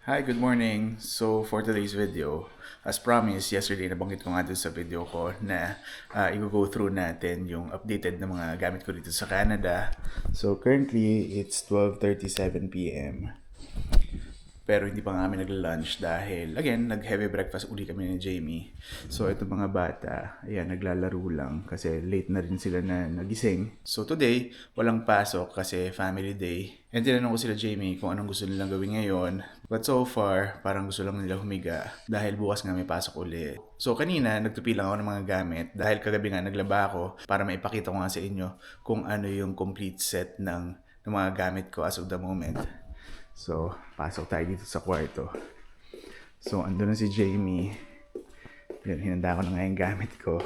Hi, good morning. So for today's video, as promised, yesterday nabanggit ko nga dun sa video ko na i-go through natin yung updated na mga gamit ko dito sa Canada. So currently, it's 12:37 p.m. Pero hindi pa nga kami nagla-lunch dahil, again, nag-heavy breakfast uli kami ni Jamie. So, ito mga bata, ayan, naglalaro lang kasi late na rin sila na nagising. So, today, walang pasok kasi family day. And tinanong ko sila Jamie kung anong gusto nilang gawin ngayon. But so far, parang gusto lang nila humiga dahil bukas nga may pasok uli. So, kanina, nagtupi lang ako ng mga gamit dahil kagabi nga naglaba ako para maipakita ko nga sa inyo kung ano yung complete set ng mga gamit ko as of the moment. So, pasok tayo dito sa kwarto. So, andun na si Jamie. Yan, hinanda ko na nga yung gamit ko.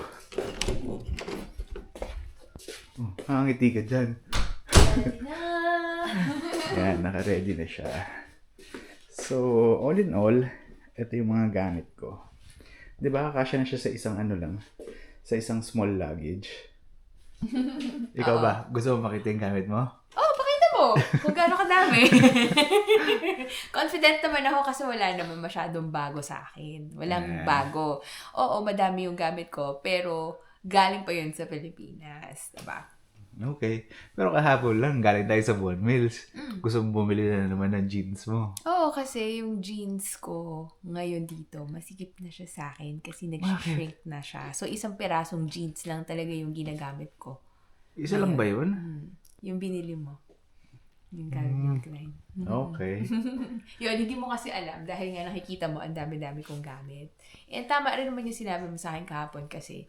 Oh, nakangiti ka dyan. Yan, naka-ready na siya. So, all in all, ito yung mga gamit ko. Diba, kasya na siya sa isang sa isang small luggage. Ikaw ba? Gusto mo makita yung gamit mo? Oh, pakita mo kung gaano kadami. Confident naman ako kasi wala naman masyadong bago sa akin. Walang bago. Oo, madami yung gamit ko, pero galing pa yun sa Pilipinas. Diba? Okay. Pero kahapon lang, galing tayo sa Vaughan Mills. Gusto mo bumili na naman ng jeans mo. Oo, kasi yung jeans ko ngayon dito, masikip na siya sa akin kasi nag-shrink na siya. So, isang pirasong jeans lang talaga yung ginagamit ko. Isa lang ba yun? Yung binili mo. Yung Calvin Klein. Okay. Yun, hindi mo kasi alam dahil nga nakikita mo ang dami-dami kong gamit. And tama rin naman yung sinabi mo sa akin kahapon kasi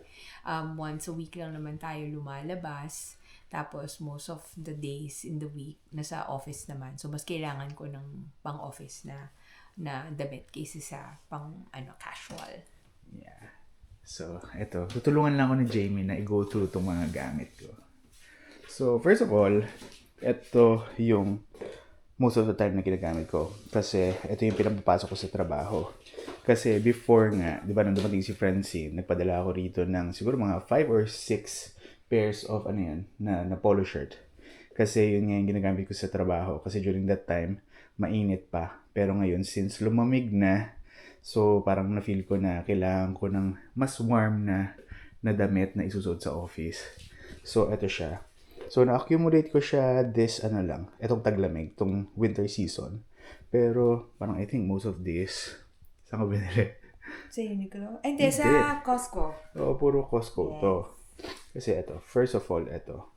once a week lang naman tayo lumalabas. Tapos most of the days in the week, nasa office naman. So mas kailangan ko ng pang-office na damit kaysa sa casual. Yeah. So, eto. Tutulungan lang ako ni Jamie na i-go through itong mga gamit ko. So, first of all, eto yung most of the time na ginagamit ko. Kasi ito yung pinapapasok ko sa trabaho. Kasi before nga, di ba nung dumating si Francine, nagpadala ako rito ng siguro mga 5 or 6 pairs of na polo shirt. Kasi yun nga yung ginagamit ko sa trabaho. Kasi during that time, mainit pa. Pero ngayon, since lumamig na, so parang na-feel ko na kailangan ko ng mas warm na damit na isusuot sa office. So, eto siya. So, na-accumulate ko siya itong taglamig, itong winter season. Pero, parang I think most of this, saan ko binili? Sa Uniqlo? Hindi, sa Costco. Oo, puro Costco to. Kasi ito, first of all, ito.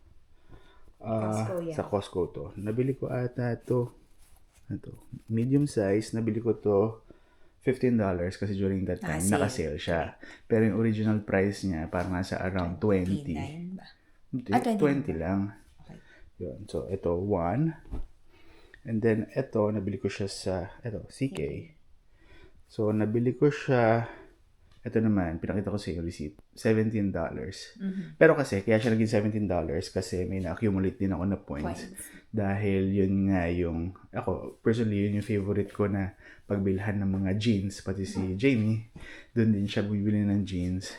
Costco yan. Sa Costco to. Nabili ko ata to. Medium size. Nabili ko to $15 kasi during that time, naka-sale siya. Pero yung original price niya, parang nasa around 20. 29 ba? Hindi, 20 lang. Okay. Yun. So, ito, 1. And then, ito, nabili ko siya sa, CK. So, nabili ko siya, ito naman, pinakita ko sa yung receipt, $17. Pero kasi, kaya siya naging $17 kasi may na-accumulate din ako na points. Dahil yun nga yung, ako, personally, yun yung favorite ko na pagbilhan ng mga jeans. Pati si Jamie, doon din siya bibili ng jeans.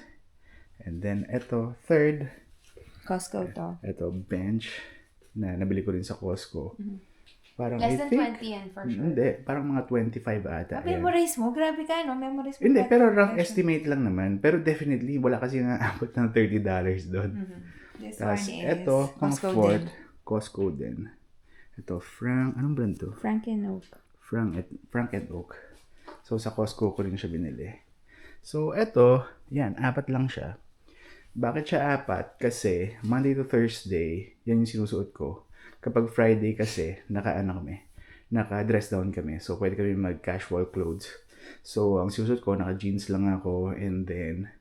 And then, ito, third, Costco to. ito, bench na nabili ko rin sa Costco. Parang Less I than think, 20 yan for sure. Hindi, parang mga 25 ata. Memorize mo? Grabe ka, no? Memorize mo. Hindi, pero rough estimate lang naman. Pero definitely, wala kasi nga abot ng $30 doon. This Tapos, one is ito, pang Costco fourth, din. Costco din. Ito, anong brand to? Frank and Oak. Frank and Oak. So, sa Costco ko rin siya binili. So, ito, yan, 4 lang siya. Bakit siya 4? Kasi Monday to Thursday, yan yung sinusuot ko. Kapag Friday kasi, naka-dress down kami. So, pwede kami mag-casual clothes. So, ang sinusuot ko, naka-jeans lang ako. And then,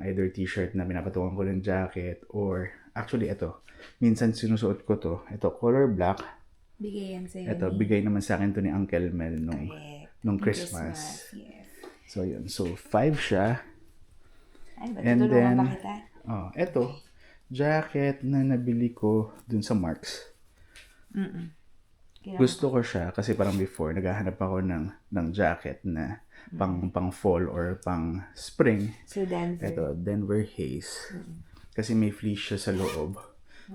either t-shirt na pinapatungan ko ng jacket. Or, actually, ito. Minsan sinusuot ko to. Ito, color black. Bigay yan sa'yo. Ito, bigay naman sa akin to ni Uncle Mel nung Christmas. Yes. So, yun. So, 5 siya. Ay, ba? And then, ba kita? Ito, jacket na nabili ko dun sa Marks. Gusto ko siya kasi parang before, naghahanap ako ng jacket na pang fall or pang spring. So, Denver. Ito, Denver Haze. Kasi may fleece siya sa loob.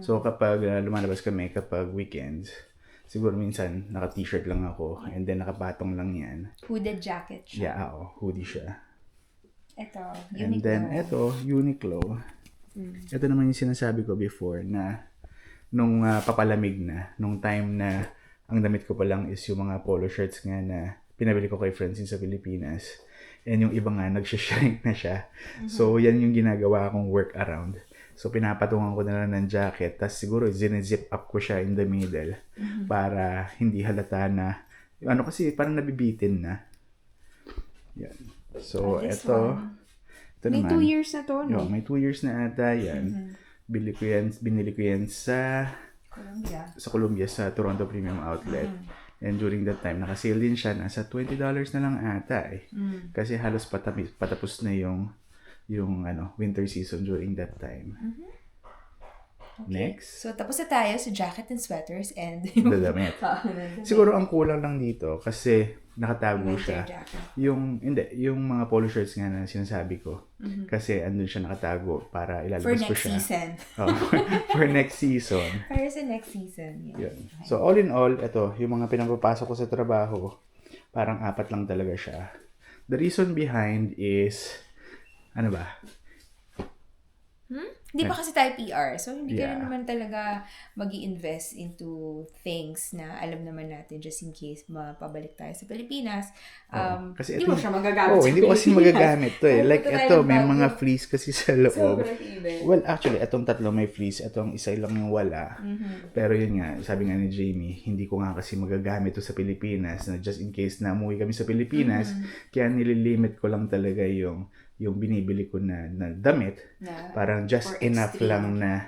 So, kapag lumalabas kami, kapag weekends, Siguro minsan, naka-t-shirt lang ako. And then, nakapatong lang yan. Hooded jacket siya. Yeah, hoodie siya. Ito, And then, ito, Uniqlo. Ito naman yung sinasabi ko before na nung papalamig na, nung time na ang damit ko pa lang is yung mga polo shirts nga na pinabili ko kay Francine sa Pilipinas. And yung iba nga, nagsishrink na siya. So, yan yung ginagawa kong workaround. So, pinapatungan ko na lang ng jacket. Tapos siguro, zip up ko siya in the middle para hindi halata na, ano kasi, parang nabibitin na. Yan. So, ito may naman. 2 years na to, no? May 2 years na ata yan. Binili ko yan sa Columbia, sa Toronto Premium Outlet. And during that time, nakasale din siya. Nasa $20 na lang ata eh. Kasi halos patapos na yung winter season during that time. Okay. Next. So, tapos na tayo sa jacket and sweaters and Dadamit. Siguro ang kulang lang dito kasi nakatago winter siya. jacket. Yung mga polo shirts nga na sinasabi ko. Kasi andun siya nakatago para For ilalabas ko next siya. season. For next season. Para sa next season. Yeah. Yun. So all in all, ito, yung mga pinapapasok ko sa trabaho, parang 4 lang talaga siya. The reason behind is, ano ba? Hindi pa kasi tayo PR. So, hindi ka Yeah. rin naman talaga mag-i-invest into things na alam naman natin just in case mapabalik tayo sa Pilipinas. Kasi Hindi ito, mo siya magagamit sa hindi ko kasi Pilipinas. magagamit to eh. Like Punta tayo ito, ng may bago. mga fleece kasi sa loob. Sobrang even. Well, actually, itong tatlo may fleece. Itong isa lang yung wala. Pero yun nga, sabi nga ni Jamie, hindi ko nga kasi magagamit to sa Pilipinas na just in case na umuwi kami sa Pilipinas. Kaya nililimit ko lang talaga yung binibili ko na damit. Na Parang just for enough extreme lang na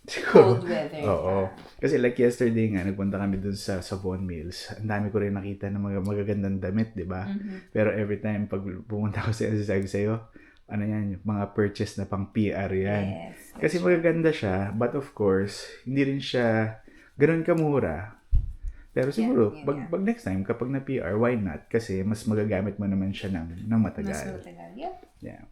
siguro. cold weather. Oo. Kasi like yesterday nga, nagpunta kami dun sa Vaughan Mills. Ang dami ko rin nakita ng mga magagandang damit, di ba? Pero every time pag pumunta ko sa sabi sa'yo, ano yan, yung mga purchase na pang PR yan. Yes. Kasi magaganda siya, but of course, hindi rin siya ganun kamura. Pero siguro, pag next time, kapag na PR, why not? Kasi mas magagamit mo naman siya ng Mas matagal. matagal. Yeah. Yeah.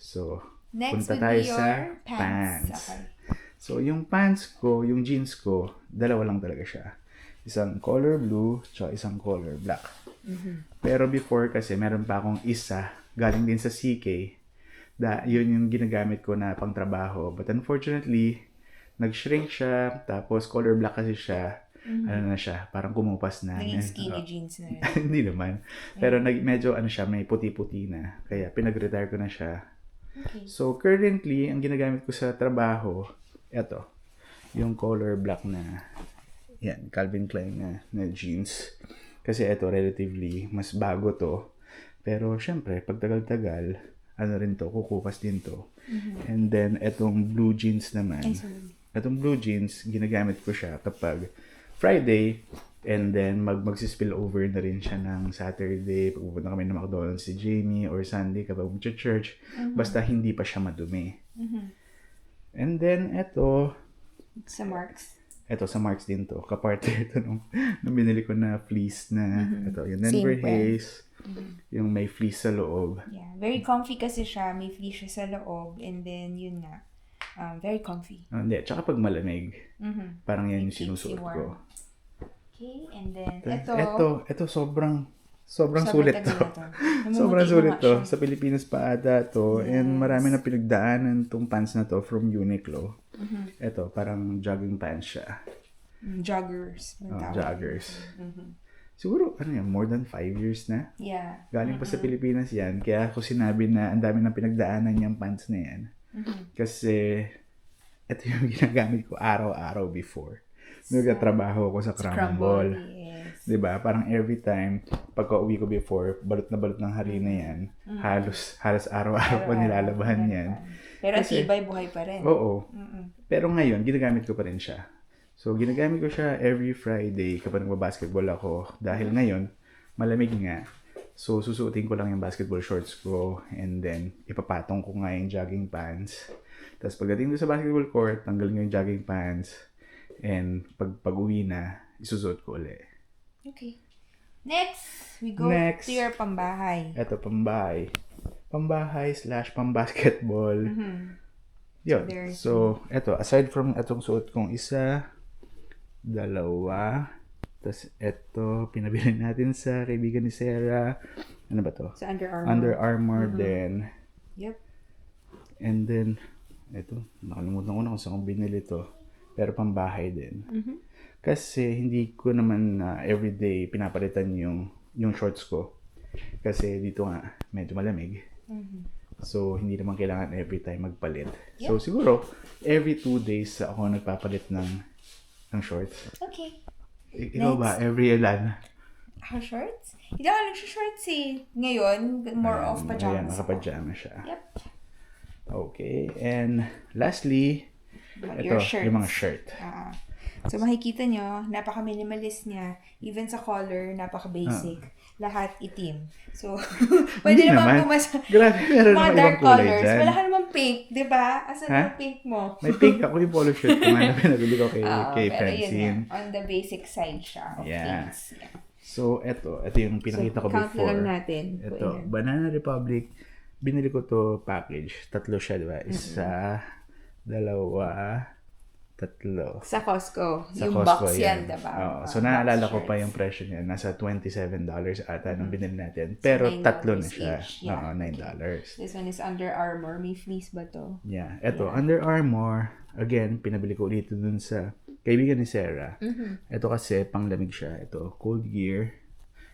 So, Next punta would tayo be your sa pants. pants. Okay. So, yung pants ko, yung jeans ko, dalawa lang talaga siya. Isang color blue, tsaka isang color black. Pero before kasi, meron pa akong isa, galing din sa CK, yun yung ginagamit ko na pang trabaho. But unfortunately, nag-shrink siya, tapos color black kasi siya, ano na siya, parang kumupas na. Naging skinny jeans na yun. Hindi naman. Pero medyo ano siya, may puti-puti na. Kaya pinag-retire ko na siya. Okay. So, currently, ang ginagamit ko sa trabaho, eto, yung color black na, yan, Calvin Klein na jeans. Kasi eto, relatively, mas bago to. Pero, syempre, pag tagal-tagal, ano rin to, kukupas din to. And then, etong blue jeans naman. Etong blue jeans, ginagamit ko siya kapag Friday, and then magsi-spill over na rin siya ng Saturday, pag pupunta kami ng McDonald's si Jamie, or Sunday kapag mag-church, basta hindi pa siya madumi. And then, eto Sa Marks. sa Marks din to. Kaparte ito nung binili ko na fleece na, ito, yung Denver Same brand. Haze, yung may fleece sa loob. Yeah. Very comfy kasi siya. May fleece siya sa loob. And then, yun nga. Very comfy. Hindi, tsaka pag malamig, parang yan yung keeps you sinusuot warm. ko. Okay. And then, Ito, sobrang sulit tagal to. na to. Sobrang Namumuti sulit na nga to. siya. Sa Pilipinas pa ata to. And marami na pinagdaanan tong pants na to from Uniqlo. Ito, parang jogging pants siya. Joggers. Joggers. Siguro, more than 5 years na. Yeah. Galing pa sa Pilipinas yan. Kaya ako sinabi na ang dami ng pinagdaanan yung pants na yan. Kasi, ito yung ginagamit ko araw-araw before. Nagtatrabaho ako sa Crumble. Yes. Diba? Parang every time, pagka-uwi ko before, balot na balot ng harina yan. Halos araw-araw ko nilalabahan yan. Pero Kasi- tibay buhay pa rin. Oo. Pero ngayon, ginagamit ko pa rin siya. So, ginagamit ko siya every Friday kapag nagbabasketball ako. Dahil ngayon, malamig nga. So, susuotin ko lang yung basketball shorts ko and then ipapatong ko nga yung jogging pants. Tapos pagdating doon sa basketball court, tanggalin ko yung jogging pants and pag-uwi na, isusuot ko ulit. Okay. Next, we go Next. to your pambahay. Eto, pambahay. Pambahay/pambasketball. Yun. Very So, eto, aside from etong suot kong isa, dalawa, Tapos ito, pinabili natin sa kaibigan ni Sarah. Ano ba to? Sa Under Armour. Under Armour din. Yep. And then, ito, nakalimutan ko na kung saan ko binili to. Pero pambahay din. Kasi hindi ko naman everyday pinapalitan yung shorts ko. Kasi dito nga, medyo malamig. So, hindi naman kailangan every time magpalit. Yep. So, siguro, every 2 days ako nagpapalit ng shorts. Okay. Ikaw ba? Every ilan? Ako shorts? Hindi ako nag-shorts eh. Ngayon, more of Ayan, pajamas. nakapajama siya. Yep. Okay. And lastly, Your ito, shirts. yung mga shirt. So, makikita nyo, napaka-minimalist niya. Even sa color, napaka-basic. Lahat itim. So, pwede Hindi naman naman. bumasa. Grabe, meron Mga naman dark ibang kulay colors. dyan. Wala ka namang pink, di ba? Asan Ha? ang pink mo? May pink ako yung polo shirt ko na pinabili ko kay Pero yun Francine. nga, on the basic side siya of Yeah. things. Yeah. So, ito yung pinakita ko count na before. lang natin. Ito, Banana Republic. Binili ko to package. 3 siya, di ba? Isa, 2, 3. Sa Costco. Sa Yung Costco box yan, diba? Oo. So, naalala ko Box pa shirts. yung presyo niya. Nasa $27 ata nung binili natin. Pero $9 tatlo na siya. each. Yeah. Oo, $9. This one is Under Armour. May fleece ba to? Yeah. Ito, Under Armour. Again, pinabili ko ulit dun sa kaibigan ni Sarah. Ito kasi, panglamig siya. Ito, cold gear.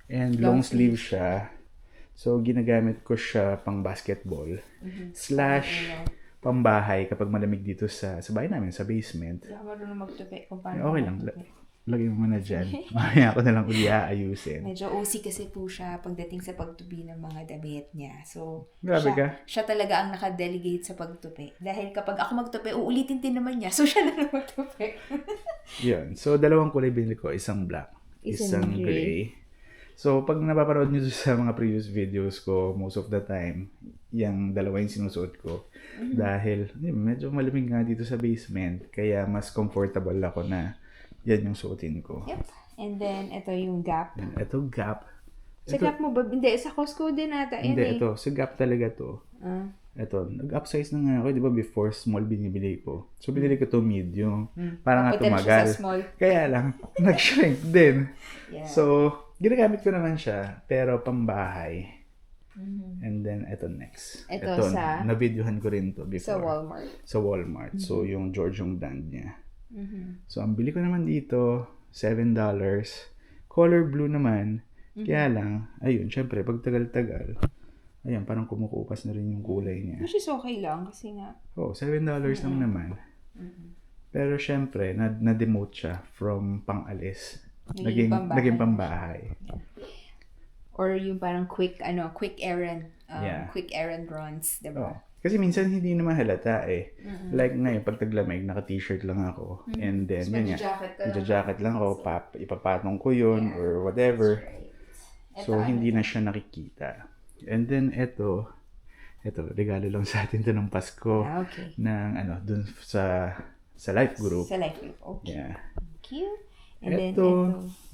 And long sleeve siya. So, ginagamit ko siya pang basketball. Slash, pambahay kapag malamig dito sa bahay namin, sa basement. Hindi ako marunong magtupi kung paano Okay lang. magtupi. Lagay mo muna dyan. Mamaya ako na lang uli aayusin. Medyo OC kasi po siya pagdating sa pagtupi ng mga damit niya. So, Grabe ka. siya talaga ang nakadelegate sa pagtupi. Dahil kapag ako magtupi, uulitin din naman niya. So, siya na lang magtupi. Yun. So, 2 kulay binili ko. Isang black. Isang Isang gray. gray. So, pag napapanood nyo sa mga previous videos ko, most of the time, yung 2 yung sinusuot ko. Dahil, medyo malamig nga dito sa basement. Kaya, mas comfortable ako na yan yung suotin ko. Yep. And then, ito yung Gap. Yan. Ito, Gap. Sa Gap mo ba? Hindi, sa Costco din ata. Hindi, ito. Sa Gap talaga to. Ito, nag-upsize na nga ako. Di ba before, small binibili ko. So, binili ko to medium. Para nga Papunta na siya tumagal. sa small. Kaya lang, nag-shrink din. Yeah. So, ginagamit ko naman siya, pero pambahay. And then, ito next. Ito sa- na-videohan ko rin to before. Sa Walmart. Sa Walmart. So, yung George yung brand niya. So, ang bili ko naman dito, $7. Color blue naman. Kaya lang, ayun, syempre, pag tagal-tagal, ayun, parang kumukupas na rin yung kulay niya. Which is okay lang kasi nga. Oh, $7 lang naman. Pero syempre, na-demote siya from pang-alis. Naging pambahay. Naging pambahay. Or yung parang quick errand. Yeah. Quick errand runs, Oh. diba? Kasi minsan hindi naman halata eh. Like ngayon, pag taglamig, naka-t-shirt lang ako. And then, So, yun nga, magja-jacket ka lang. magja-jacket lang ako, ipapatong ko yun or whatever. So, hindi na siya nakikita. And then, ito, regalo lang sa atin to ng Pasko. Okay. Ng, dun sa life group. Sa life group. Okay. Yeah. Thank you. And then, Ito,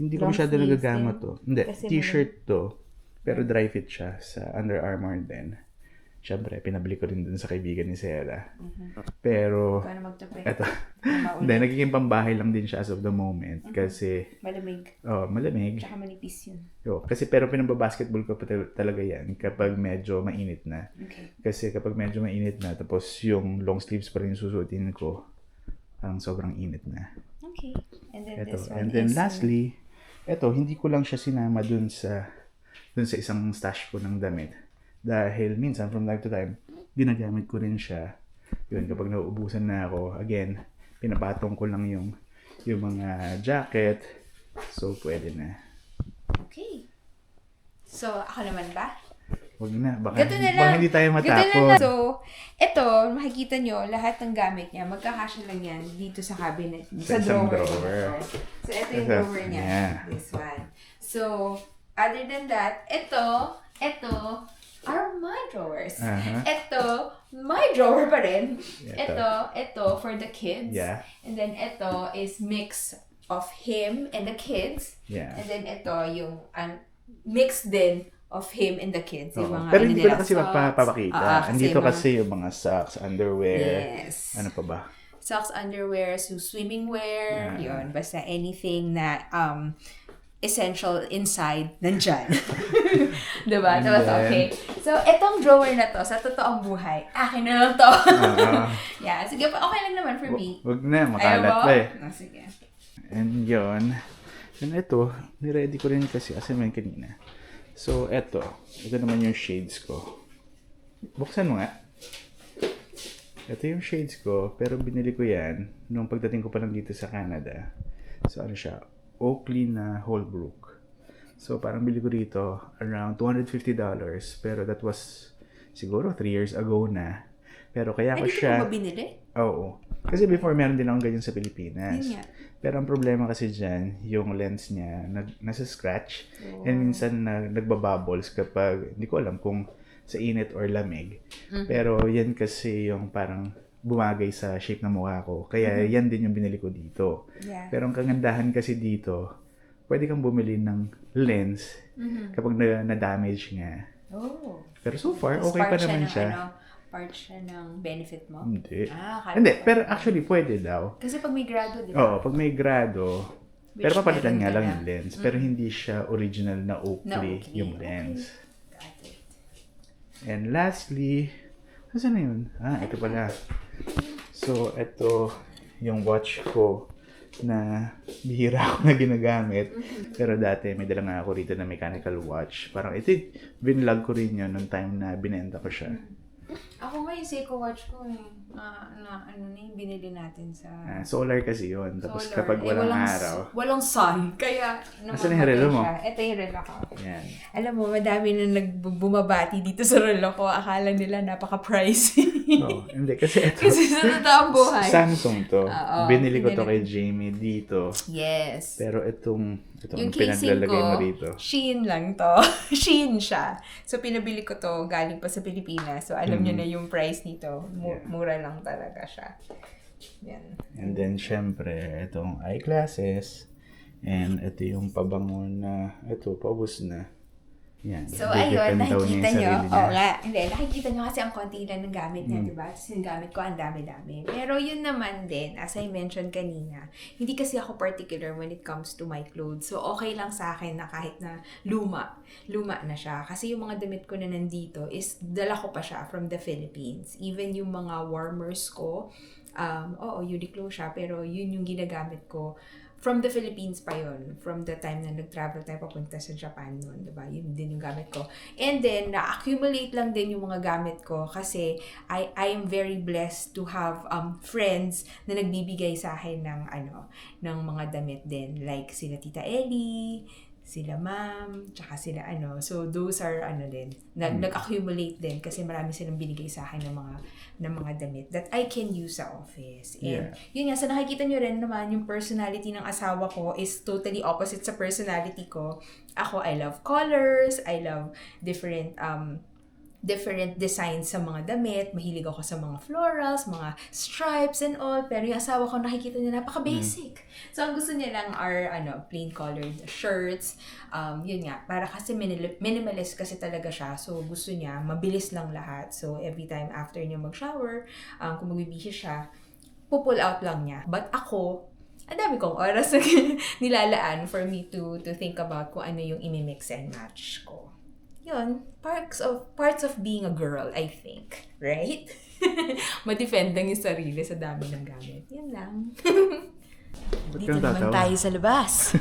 hindi ko long masyado sleeves nagagamit din. to. Hindi, Kasi t-shirt to. Pero dry fit siya sa Under Armour din. Siyempre, pinabili ko rin dun sa kaibigan ni Sarah. Pero, Paano magtupi? eto. Maulit. Hindi, nagiging pambahay lang din siya as of the moment. Kasi, Malamig. malamig. Tsaka manipis yun. Kasi pero pinagbabasketball ko pa talaga yan kapag medyo mainit na. Okay. Kasi kapag medyo mainit na, tapos yung long sleeves pa rin yung susuotin ko, parang sobrang init na. Okay. And then Ito. this one And then is... lastly, ito, hindi ko lang siya sinama dun sa isang stash ko ng damit. Dahil minsan, from time to time, ginagamit ko rin siya. Yun, kapag nauubusan na ako, again, pinapatong ko lang yung mga jacket. So, pwede na. Okay. So, ako naman ba? Huwag na. Baka, Gato na baka lang. hindi tayo Gato na matapon. lang. So, ito, makikita nyo, lahat ng gamit niya, magkakasya lang yan dito sa cabinet. Sa isang drawer. drawer. So, ito yung Ito, drawer niya. yeah. This one. So, other than that, ito are my drawers. Uh-huh. Ito, my drawer pa rin. Ito. Ito for the kids. Yeah. And then ito is mix of him and the kids. Yeah. And then ito yung mix din of him and the kids. Yung Oo. mga Pero hindi ko na kasi socks. magpapakita. Andito mga- kasi yung mga socks, underwear, Yes. ano pa ba? Socks, underwear, so swimming wear, Yeah. yun. Basta anything na essential inside nandyan. Diba? And Diba? then- Okay. So, etong drawer na to, sa totoong buhay, akin na lang to. Yeah, sige pa. Okay lang naman for me. Wag na, Ayaw makalat mo? pa eh. Oh, sige. And yun. And ito, niready ko rin kasi assignment kanina. So, ito naman yung shades ko. Buksan mo nga. Ito yung shades ko, pero binili ko yan nung pagdating ko pa lang dito sa Canada. So, ano siya? Oakley na Holbrook. So, parang bili ko dito around $250. Pero that was siguro 3 years ago na. Pero kaya ko Hindi siya... ko ba binili? Oo. Kasi before, meron din akong ganyan sa Pilipinas. Yun nga. Pero ang problema kasi dyan, yung lens niya, nasa scratch. And minsan nagbabubbles kapag, hindi ko alam kung sa init or lamig. Pero yan kasi yung parang bumagay sa shape ng mukha ko. Kaya yan din yung binili ko dito. Yeah. Pero ang kagandahan kasi dito, pwede kang bumili ng lens kapag na-damage nga. Oh. Pero so far, Tapos okay pa part naman ng, siya. part siya ng benefit mo? Hindi. Akala Hindi, ko. pero actually pwede daw. Kasi pag may grado, di ba? Oo, pag may grado, pero Which papalitan meron nga ka lang na. yung lens. Pero hindi siya original na Oakley, Oakley. yung lens. Got it. And lastly, saan na yun? Ito pala. So, ito yung watch ko na bihira ako na ginagamit. Pero dati, may dala nga ako rito na mechanical watch. Parang ito, binlog ko rin yun nung time na binenta ko siya. Ako nga yung Seiko watch ko eh. Ano na yung binili natin sa... Solar kasi yun. Tapos solar. kapag walang araw, Walang sun. Kaya Asan yung relo mo? Ito yung relo ko. yan. Alam mo, madami na bumabati dito sa relo ko. Akala nila napaka-pricey. Oh, hindi, kasi ito, Kasi sa totoong buhay. Samsung to. Oo, Binili ko to binili. kay Jamie dito. Yes. Pero itong Yung casing pinaglalagay ko, mo dito. Shein lang to. Shein siya. So, pinabili ko to galing pa sa Pilipinas. So, alam niyo na yung price nito. Mura lang talaga siya. Yan. And then, syempre, itong eyeglasses. And ito yung pabango na, ito, paubos na. Yan. So, Didepend ayun, daw niya nakikita yung nyo. sarili niya. Oo nga. Hindi, nakikita nyo kasi ang konti lang ng gamit niya, di ba? Tapos yung gamit ko, ang dami-dami. Pero yun naman din, as I mentioned kanina, hindi kasi ako particular when it comes to my clothes. So, okay lang sa akin na kahit na luma na siya. Kasi yung mga damit ko na nandito is, dala ko pa siya from the Philippines. Even yung mga warmers ko, Uniqlo siya, pero yun yung ginagamit ko. From the Philippines pa yun. From the time na nag-travel tayo papunta sa Japan noon, diba? Yun din yung gamit ko. And then, na-accumulate lang din yung mga gamit ko kasi I am very blessed to have friends na nagbibigay sa akin ng mga damit din. Like sila Tita Ellie, sila ma'am, tsaka sila So, those are din. Nag-accumulate din kasi marami silang binigay sa akin ng mga damit that I can use sa office. And yun nga, sa nakikita nyo rin naman, yung personality ng asawa ko is totally opposite sa personality ko. Ako, I love colors, I love different designs sa mga damit. Mahilig ako sa mga florals, mga stripes and all. Pero yung asawa ko, nakikita niya napaka-basic. So, ang gusto niya lang are, plain colored shirts. Yun nga, para kasi minimalist kasi talaga siya. So, gusto niya, mabilis lang lahat. So, every time after niya mag-shower, kung magbibihis siya, pull out lang niya. But ako, ang dami kong oras na nilalaan for me to think about kung ano yung imimix and match ko. Yun, parts of being a girl, I think. Right? Ma-defend lang yung sarili sa dami ng gamit. Yun lang. Dito naman tayo sa labas.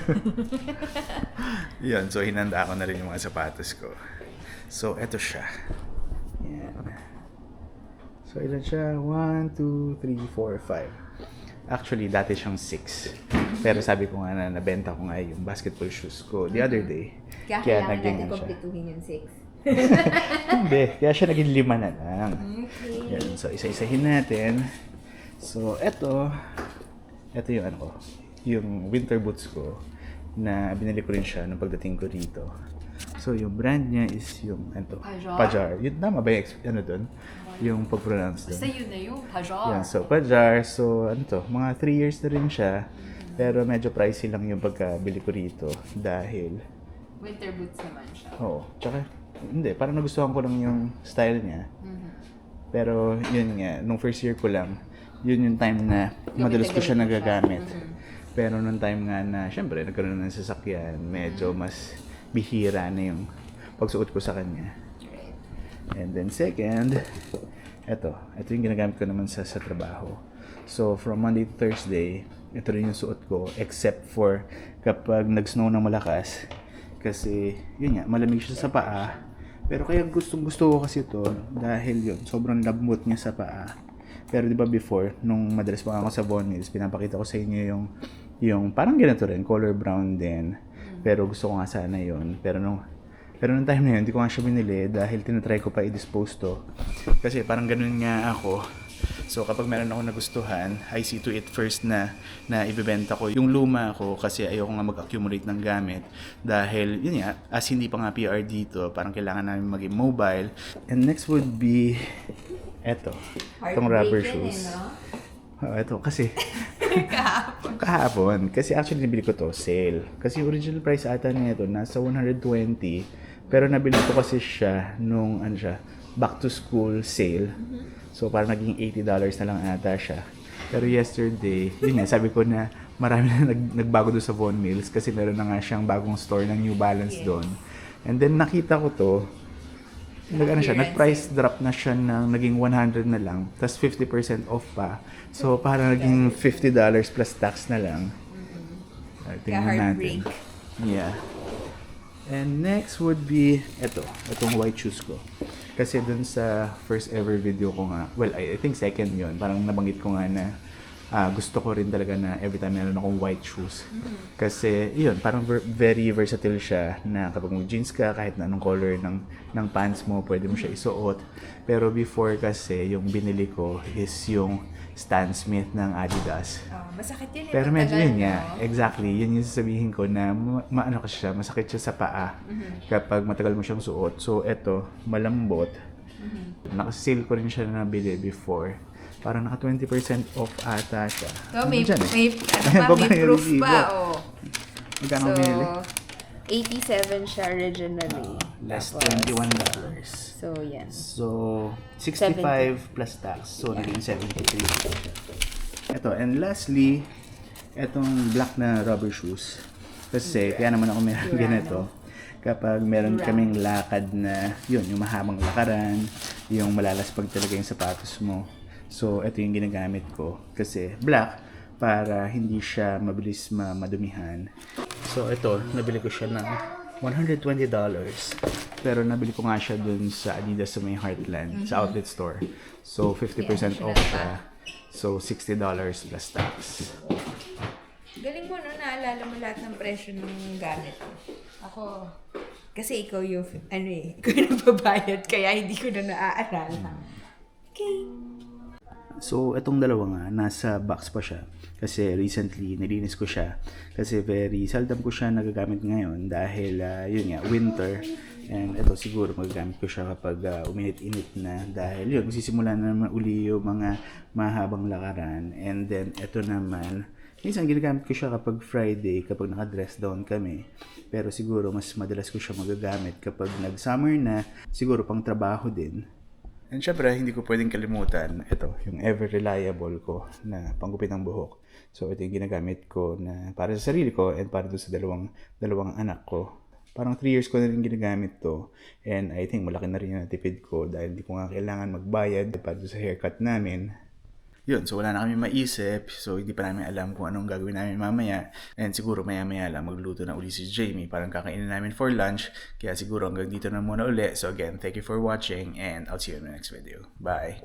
Yun, so hinanda ko na rin yung mga sapatos ko. So, eto siya. Yan. So, ilan siya? 1, 2, 3, 4, 5. Actually, dati siyang 6. Pero sabi ko nga na nabenta ko nga yung basketball shoes ko the other day. Kaya naging natin siya. kumpletuhin yung 6. Hindi, kaya siya naging 5 na lang. Okay. Yan, so isa-isahin natin. So, eto yung yung winter boots ko na binili ko rin siya nung pagdating ko rito. So, yung brand niya is yung, Pajar. Yun, tama ba yung, doon? Yung pag-pronounce doon. Basta yun na yung Pajar. Yan, so Pajar. So, mga 3 years na rin siya. Pero medyo pricey lang yung pagkabili ko rito dahil Winter boots naman siya. oo. Tsaka, hindi. Parang nagustuhan ko lang yung style niya. Pero, yun nga. Nung first year ko lang, yun yung time na madalas ko siya nagagamit. Pero nung time nga na, syempre, nagkaroon ng sasakyan, medyo mas bihira na yung pagsuot ko sa kanya. And then second, ito yung ginagamit ko naman sa trabaho. So, from Monday to Thursday, ito rin yung suot ko, except for kapag nag-snow ng malakas. Kasi, yun nga, malamig siya sa paa. Pero kaya gusto ko kasi ito dahil yun, sobrang lambot niya sa paa. Pero di ba before, nung madalas pa ako sa Von Mills, pinapakita ko sa inyo yung parang ganito rin, color brown din. Pero gusto ko nga sana yun. Pero nung time na yun, hindi ko nga siya binili dahil tinatry ko pa i-dispose to. Kasi parang ganun nga ako. So kapag meron ako nagustuhan, I see to it first na ibebenta ko yung luma ko kasi ayoko nga mag-accumulate ng gamit. Dahil yun nga, as hindi pa nga PR dito, parang kailangan namin maging mobile. And next would be itong rubber shoes. Ito kasi kahapon. Kasi actually nabili ko to sale. Kasi original price ata nito nasa 120. Pero nabili ko kasi siya nung back to school sale. So parang naging $80 na lang ata siya. Pero yesterday, yun nga, sabi ko na marami na nagbago doon sa Von Mills kasi meron na nga siyang bagong store ng New Balance doon. And then nakita ko to, nag-price drop na siya ng naging 100 na lang, tas 50% off pa. So parang naging $50 plus tax na lang. Tingnan natin. Yeah. And next would be itong white shoes ko. Kasi dun sa first ever video ko nga, well, I think second yun, parang nabanggit ko nga na gusto ko rin talaga na every time meron akong white shoes. Kasi yun, parang very versatile siya na kapag mag jeans ka, kahit na anong color ng pants mo, pwede mo siya isuot. Pero before kasi, yung binili ko is yung Stan Smith ng Adidas. Masakit yun. Pero medyo yun nga, exactly, yun yung sasabihin ko na maano kasi siya, masakit siya sa paa kapag matagal mo siyang suot. So eto, malambot. Nakasale ko rin siya na nabili before. Parang naka 20% off ata siya. So, may proof pa. Magkano binili? 87 siya originally. Less Tapos, $21. So, yan. So, 65 plus tax. So, naging 73. Ito. And lastly, etong black na rubber shoes. Kasi, kaya naman ako meron ganito. Kapag meron kaming lakad na, yun, yung mahabang lakaran, yung malalaspag talaga yung sapatos mo. So, ito yung ginagamit ko. Kasi, black, para hindi siya mabilis madumihan. So, ito, nabili ko siya ng $120. Pero nabili ko nga siya dun sa Adidas sa may Heartland, sa outlet store. So, 50% off siya. So, $60 plus tax. Galing mo, no? Naalala mo lahat ng presyo ng gamit mo. Ako, kasi ikaw yung, ikaw yung nagbabayad, kaya hindi ko na naaalala. Okay. So, itong dalawa nga, nasa box pa siya. Kasi recently, nilinis ko siya. Kasi very seldom ko siya nagagamit ngayon dahil, yun nga, winter. And ito siguro magagamit ko siya kapag uminit-init na. Dahil yun, magsisimula na naman uli yung mga mahabang lakaran. And then, ito naman, minsan ginagamit ko siya kapag Friday, kapag naka-dress down kami. Pero siguro, mas madalas ko siya magagamit kapag nag-summer na, siguro pang trabaho din. And syempre, hindi ko pwedeng kalimutan, ito, yung ever reliable ko na panggupit ng buhok. So, ito yung ginagamit ko na para sa sarili ko and para doon sa dalawang anak ko. Parang 3 years ko na rin ginagamit to. And I think malaki na rin yung natipid ko dahil hindi ko nga kailangan magbayad para doon sa haircut namin. Yun, so wala na kami maisip. So, hindi pa namin alam kung anong gagawin namin mamaya. And siguro maya-maya lang magluto na uli si Jamie. Parang kakainin namin for lunch. Kaya siguro hanggang dito na muna uli. So again, thank you for watching and I'll see you in the next video. Bye!